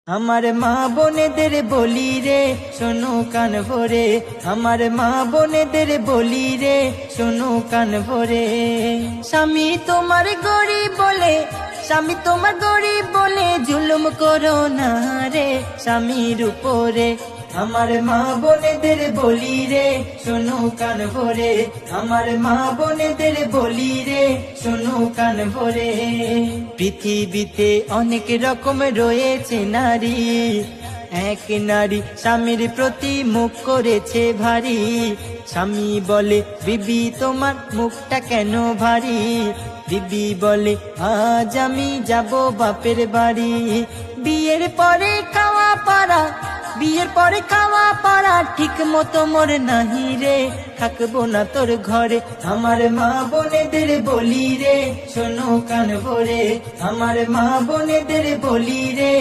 আমার মা বোনেদের বলি রে শোনো কান ভরে, আমার মা বোনেদের বলি রে শোনো কান ভরে। স্বামী তোমার গরিব বলে, স্বামী তোমার গরিব বলে জুলুম করো না রে স্বামীর উপরে। আমার মা বোনেদের বলি রে শোনো কান ভরে, আমার মা বোনেদের বলি রে শোনো কান ভরে। পৃথিবীতে অনেক রকম রয়েছে নারী, এক নারী স্বামীর প্রতি মুখ করেছে ভারী। স্বামী বলে বিবি তোমার মুখটা কেন ভারী, বিবি বলে আজ আমি যাব বাপের বাড়ি। বিয়ের পরে খাওয়া পারা, বিয়ের পরে খাওয়া পারা ঠিক মতো মোর নাহি রে, থাকবো না তোর ঘরে। আমার মা বোনেদের বলি রে শোনো কান ভরে, আমার মা বোনেদের বলি রে।